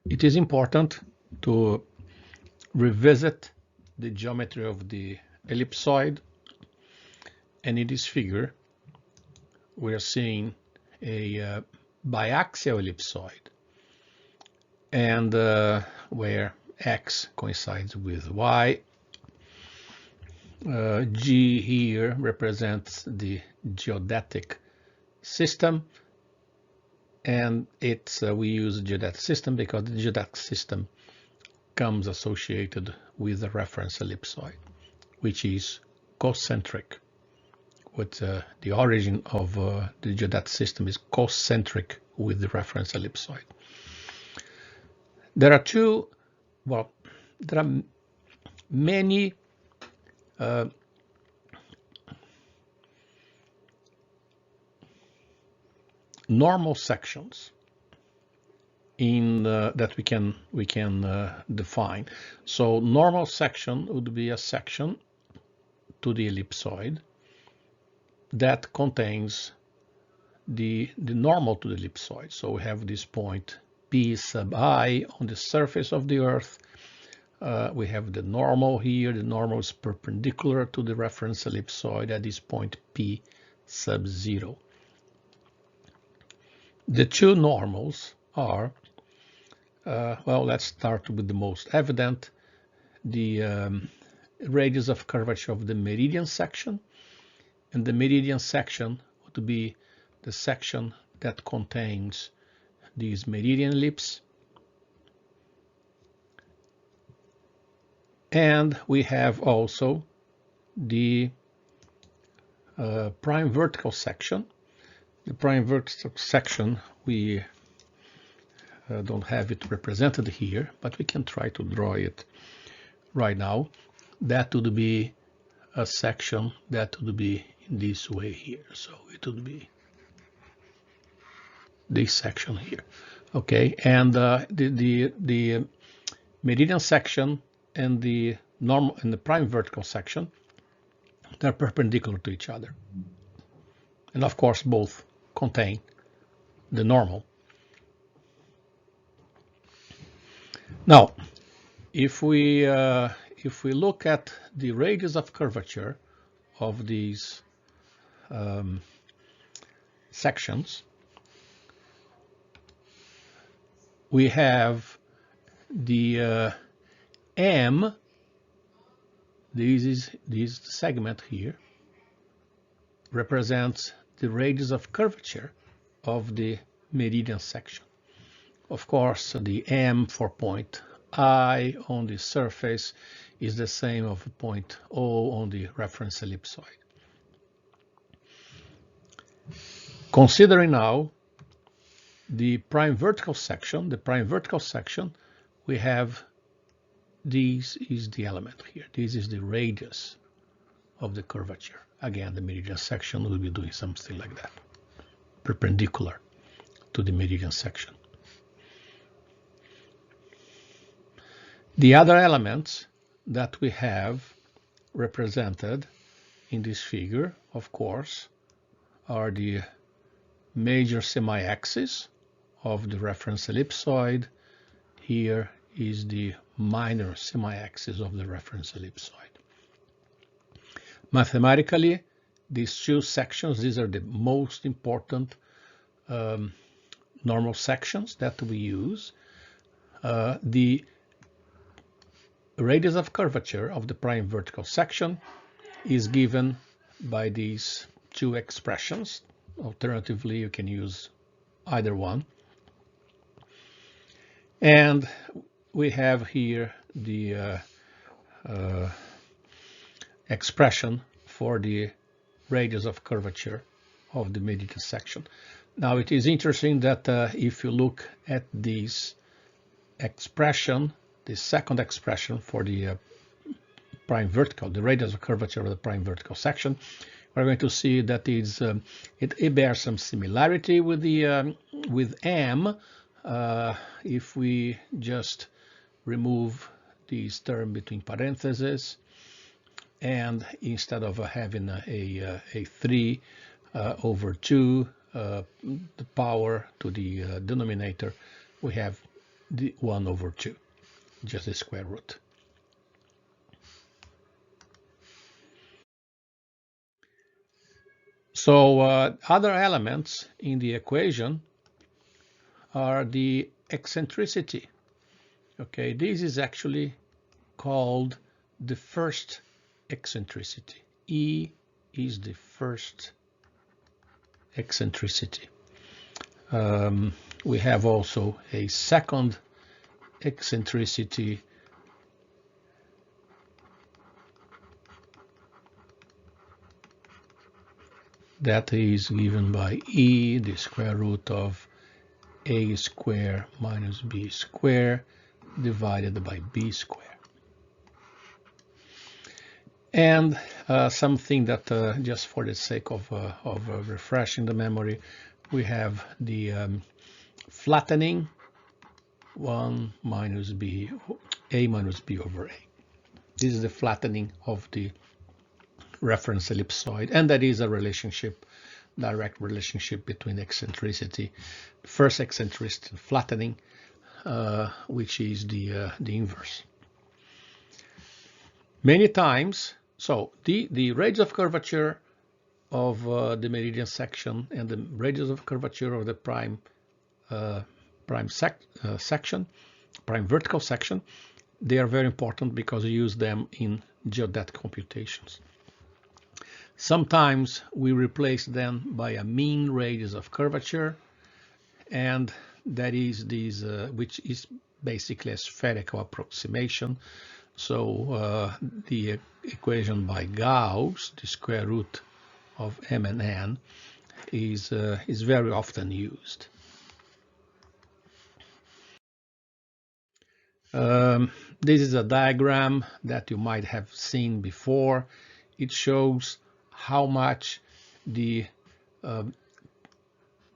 It is important to revisit the geometry of the ellipsoid, and in this figure we are seeing a biaxial ellipsoid, and where x coincides with y. G here represents the geodetic system, and we use the geodetic system because the geodetic system comes associated with the reference ellipsoid, which is concentric. The origin of the geodetic system is concentric with the reference ellipsoid. There are many normal sections that we can define. So normal section would be a section to the ellipsoid that contains the normal to the ellipsoid. So we have this point P sub I on the surface of the Earth. We have the normal here. The normal is perpendicular to the reference ellipsoid at this point P sub 0. The two normals are, well, let's start with the most evident, the radius of curvature of the meridian section. And the meridian section would be the section that contains these meridian ellipse. And we have also the prime vertical section. The prime vertical section, we don't have it represented here, but we can try to draw it right now. That would be a section that would be in this way here. So it would be this section here. Okay, and the meridian section and the normal and the prime vertical section, they're perpendicular to each other. And of course, both contain the normal. Now, if we look at the radius of curvature of these sections, we have the M. This segment here represents the radius of curvature of the meridian section. Of course, the M for point I on the surface is the same of point O on the reference ellipsoid. Considering now the prime vertical section, we have this is the element here. This is the radius of the curvature. Again, the meridian section will be doing something like that, perpendicular to the meridian section. The other elements that we have represented in this figure, of course, are the major semi-axis of the reference ellipsoid. Here is the minor semi-axis of the reference ellipsoid. Mathematically, these two sections, these are the most important normal sections that we use. The radius of curvature of the prime vertical section is given by these two expressions. Alternatively, you can use either one. And we have here the expression for the radius of curvature of the meridian section. Now, it is interesting that if you look at this expression, the second expression for the prime vertical, the radius of curvature of the prime vertical section, we're going to see that it bears some similarity with the with M. If we just remove this term between parentheses, and instead of having a 3 over 2, the power to the denominator, we have the 1/2, just the square root. So other elements in the equation are the eccentricity. Okay, this is actually called the first eccentricity. E is the first eccentricity. We have also a second eccentricity that is given by E, the square root of A square minus B square divided by B square. And something that just for the sake of refreshing the memory, we have the flattening 1 minus B, A minus B over A. This is the flattening of the reference ellipsoid, and that is a relationship, direct relationship between eccentricity, first eccentricity flattening, which is the inverse. Many times, so the radius of curvature of the meridian section and the radius of curvature of the prime vertical section, they are very important because we use them in geodetic computations. Sometimes we replace them by a mean radius of curvature, and that is this, which is basically a spherical approximation. So the equation by Gauss, the square root of m and n, is very often used. This is a diagram that you might have seen before. It shows how much the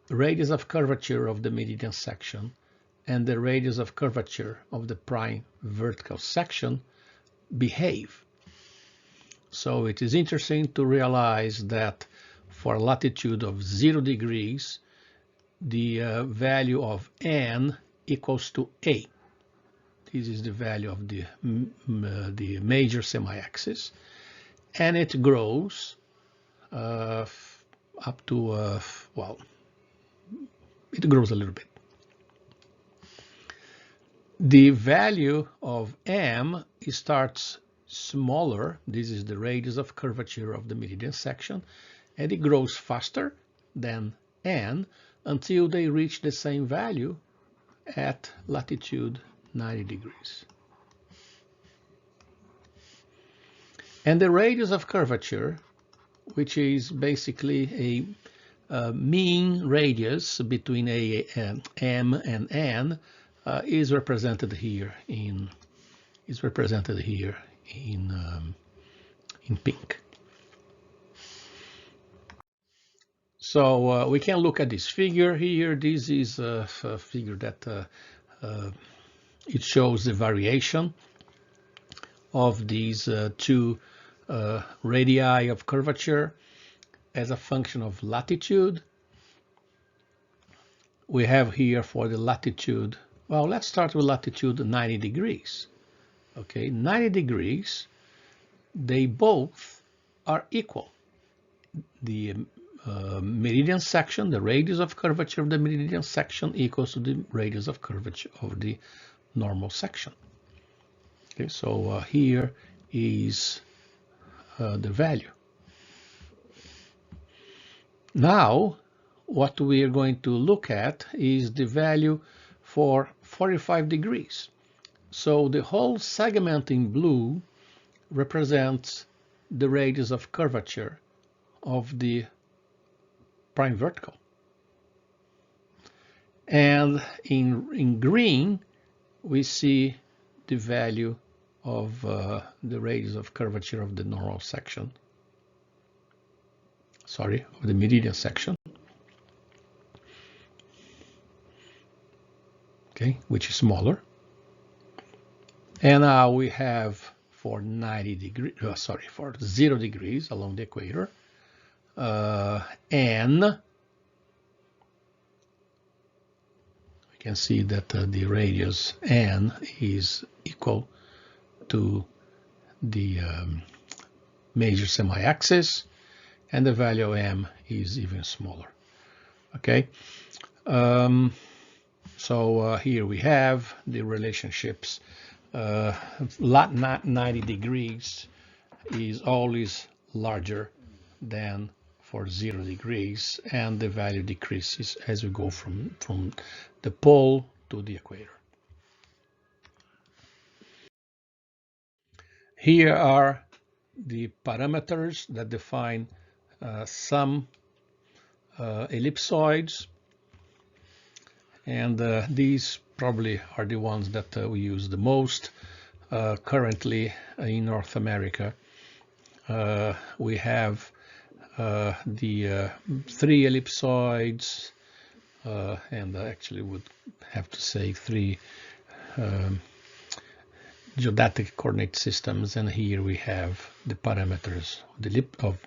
radius of curvature of the meridian section and the radius of curvature of the prime vertical section behave. So it is interesting to realize that for a latitude of 0 degrees, the value of n equals to a. This is the value of the major semi-axis, and it grows up to, well, it grows a little bit. The value of m starts smaller. This is the radius of curvature of the meridian section, and it grows faster than n until they reach the same value at latitude 90 degrees. And the radius of curvature, which is basically a mean radius between m and n, is represented here in pink. So we can look at this figure here. This is a figure that it shows the variation of these two radii of curvature as a function of latitude. We have here for the latitude, well, let's start with latitude 90 degrees. Okay, 90 degrees, they both are equal. The meridian section, the radius of curvature of the meridian section equals to the radius of curvature of the normal section. Okay, so here is the value. Now, what we are going to look at is the value for 45 degrees. So the whole segment in blue represents the radius of curvature of the prime vertical. And in green, we see the value of the radius of curvature of the normal section. Sorry, of the meridian section. Okay, which is smaller. And now we have for 90 degrees, sorry, for 0 degrees along the equator, n, You can see that the radius n is equal to the major semi-axis, and the value of m is even smaller. Okay, so here we have the relationships. 90 degrees is always larger than for 0 degrees, and the value decreases as we go from the pole to the equator. Here are the parameters that define some ellipsoids, and these probably are the ones that we use the most currently in North America. We have the 3 ellipsoids, and I actually would have to say 3 geodetic coordinate systems, and here we have the parameters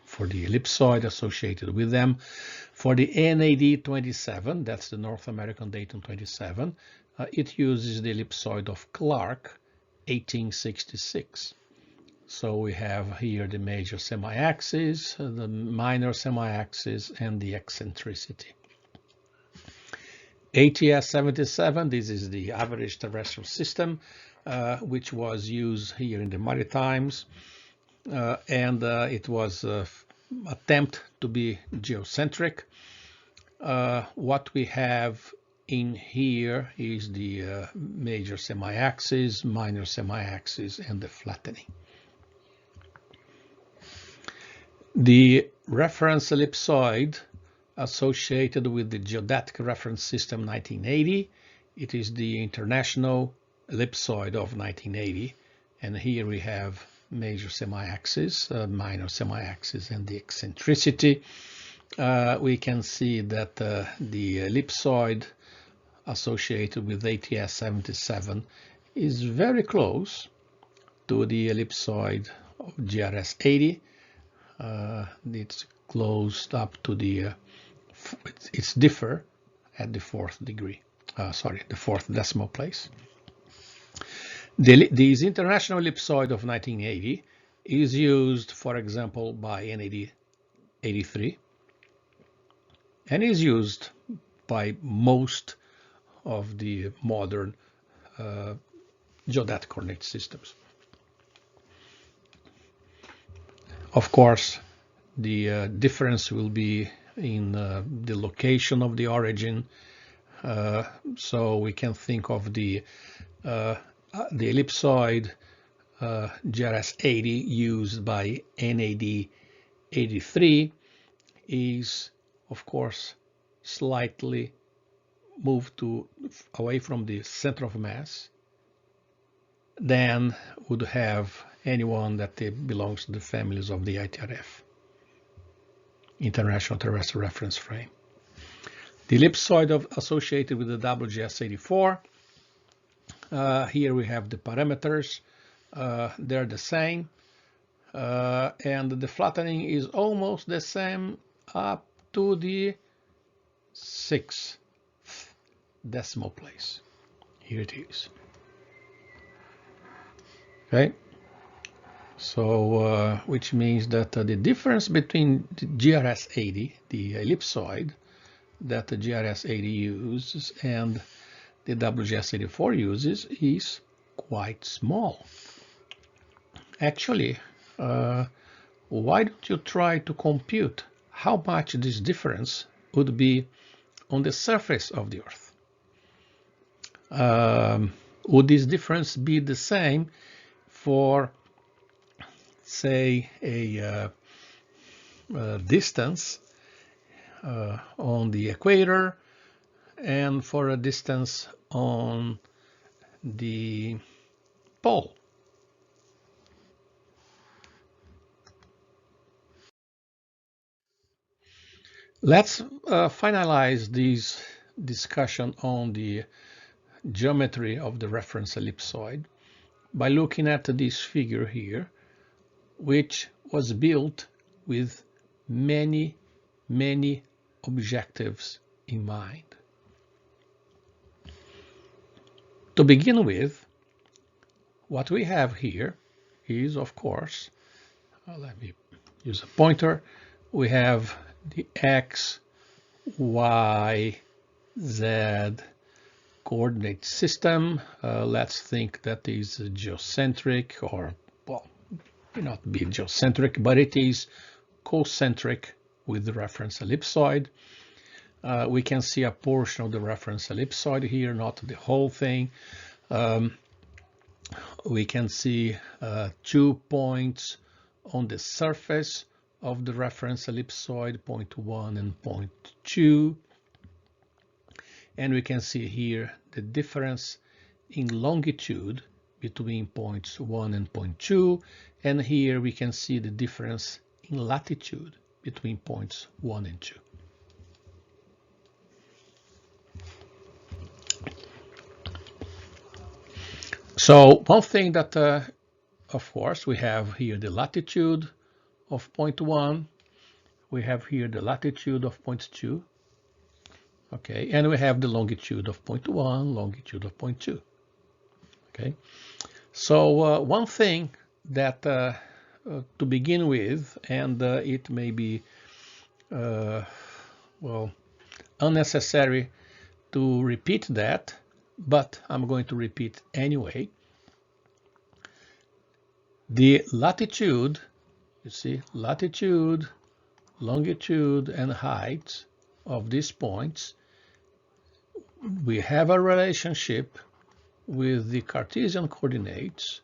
for the ellipsoid associated with them. For the NAD 27, that's the North American datum 27, it uses the ellipsoid of Clark 1866. So we have here the major semi-axis, the minor semi-axis, and the eccentricity. ATS 77, this is the average terrestrial system, which was used here in the Maritimes, and it was an attempt to be geocentric. What we have in here is the major semi-axis, minor semi-axis, and the flattening. The reference ellipsoid associated with the Geodetic Reference System 1980, it is the International Ellipsoid of 1980, and here we have major semi-axis, minor semi-axis, and the eccentricity. We can see that the ellipsoid associated with ATS 77 is very close to the ellipsoid of GRS 80. It's closed up to the it's differ at the 4th degree, the 4th decimal place. This international ellipsoid of 1980 is used, for example, by NAD 83, and is used by most of the modern geodetic coordinate systems. Of course, the difference will be in the location of the origin. So we can think of the ellipsoid GRS 80 used by NAD 83 is, of course, slightly moved away from the center of mass than would have anyone that belongs to the families of the ITRF, International Terrestrial Reference Frame. The ellipsoid associated with the WGS 84, here we have the parameters, they're the same, and the flattening is almost the same up to the 6th decimal place. Here it is. Okay, so which means that the difference between the GRS 80, the ellipsoid that the GRS 80 uses, and the WGS 84 uses is quite small. Actually, why don't you try to compute how much this difference would be on the surface of the Earth? Would this difference be the same for, say, a distance on the equator and for a distance on the pole? Let's finalize this discussion on the geometry of the reference ellipsoid by looking at this figure here, which was built with many objectives in mind. To begin with, what we have here is, of course, let me use a pointer. We have the X, Y, Z coordinate system. Let's think that is geocentric, or, well, may not be geocentric, but it is concentric with the reference ellipsoid. We can see a portion of the reference ellipsoid here, not the whole thing. We can see 2 points on the surface of the reference ellipsoid, point 1 and point 2. And we can see here the difference in longitude between points 1 and point 2. And here we can see the difference in latitude between points 1 and 2. So one thing that, of course, we have here the latitude of point 1. We have here the latitude of point 2. Okay, and we have the longitude of point 1, longitude of point 2. Okay, so one thing that to begin with, and it may be well, unnecessary to repeat that, but I'm going to repeat anyway. The latitude, you see, latitude, longitude, and height of these points, we have a relationship with the Cartesian coordinates,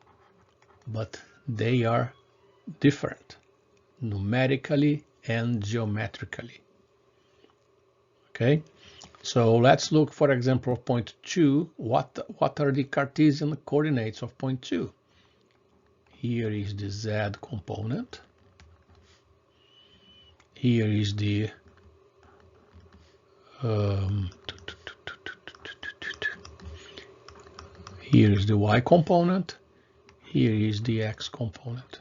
but they are different numerically and geometrically. Okay, so let's look, for example, point 2. What are the Cartesian coordinates of point 2? Here is the Z component. Here is the here is the Y component. Here is the X component.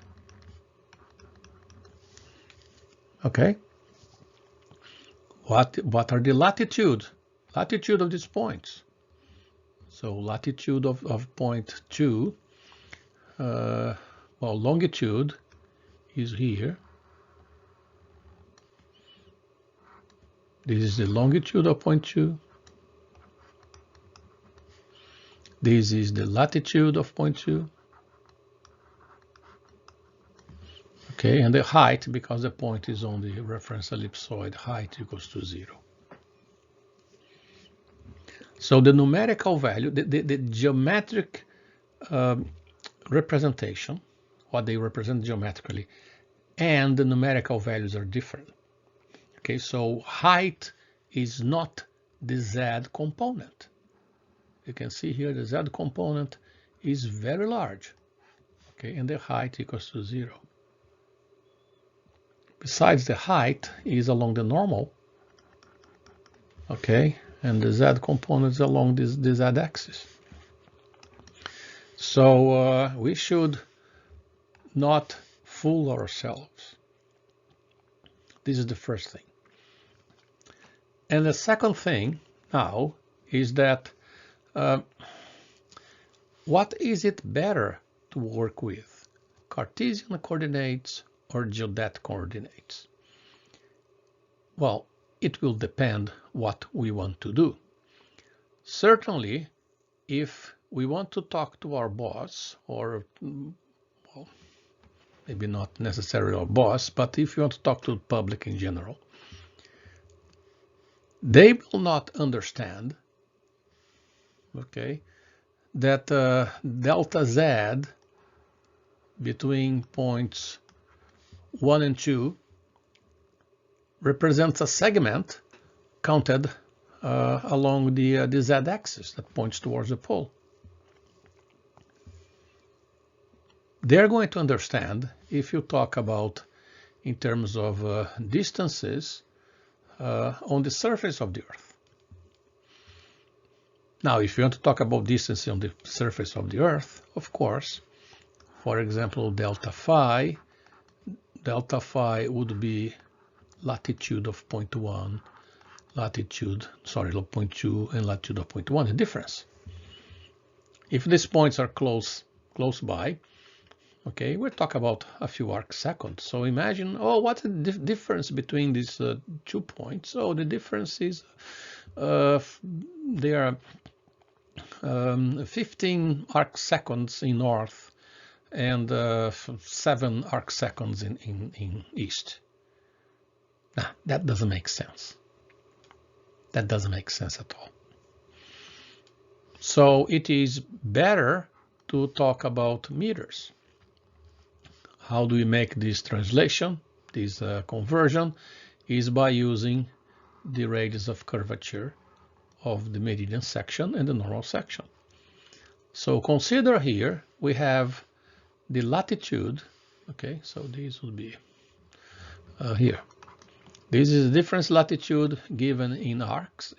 Okay. What are the latitude of these points? So latitude of point 2, well, longitude is here. This is the longitude of point 2. This is the latitude of point 2. Okay, and the height, because the point is on the reference ellipsoid, height equals to 0. So the numerical value, the geometric representation, what they represent geometrically, and the numerical values are different. Okay, so height is not the Z component. You can see here the Z component is very large. Okay, and the height equals to 0. Besides, the height is along the normal. Okay, and the Z component is along the Z axis. So we should not fool ourselves. This is the first thing. And the second thing now is that what is it better to work with? Cartesian coordinates or geodetic coordinates? Well, it will depend what we want to do. Certainly, if we want to talk to our boss, or well, maybe not necessarily our boss, but if you want to talk to the public in general, they will not understand, okay, that delta Z between points 1 and 2 represents a segment counted along the Z-axis that points towards the pole. They're going to understand if you talk about in terms of distances on the surface of the Earth. Now, if you want to talk about distance on the surface of the Earth, of course, for example, delta phi would be latitude of point 1, point 2, and latitude of point 1, the difference. If these points are close by, okay, we're talking about a few arc seconds. So imagine, oh, what's the difference between these 2 points? So the difference is they are 15 arc seconds in north and 7 arc seconds in east. Nah, that doesn't make sense. That doesn't make sense at all. So it is better to talk about meters. How do we make this translation, this conversion, is by using the radius of curvature of the meridian section and the normal section. So consider here we have the latitude, okay, so this would be here. This is the difference latitude given in arcs,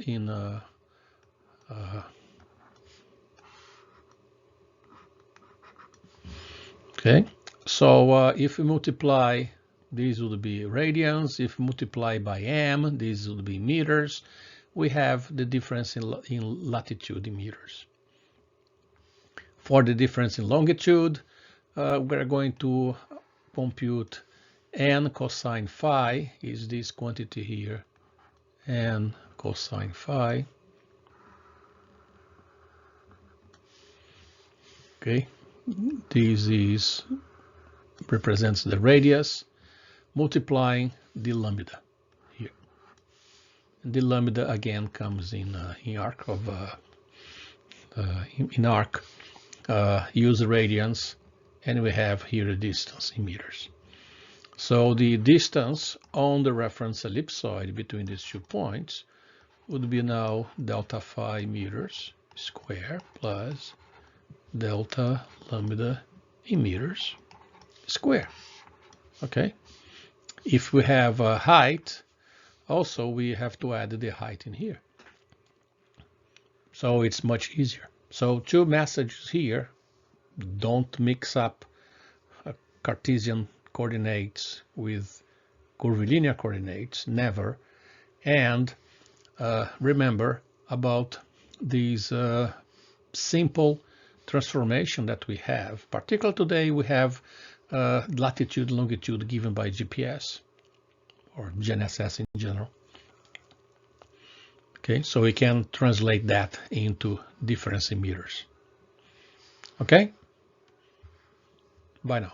okay. So if we multiply, these would be radians. If we multiply by m, these would be meters. We have the difference in latitude in meters. For the difference in longitude, we're going to compute n cosine phi is this quantity here, n cosine phi. Okay, this represents the radius multiplying the lambda here. And the lambda again comes in arc of in arc. Use radians, and we have here a distance in meters. So the distance on the reference ellipsoid between these 2 points would be now delta phi meters square plus delta lambda in meters square. Okay. If we have a height, also we have to add the height in here. So it's much easier. So 2 messages here. Don't mix up Cartesian coordinates with curvilinear coordinates, never. And remember about these simple transformation that we have. Particularly today we have latitude, longitude given by GPS or GNSS in general. Okay, so we can translate that into difference in meters. Okay, bye now.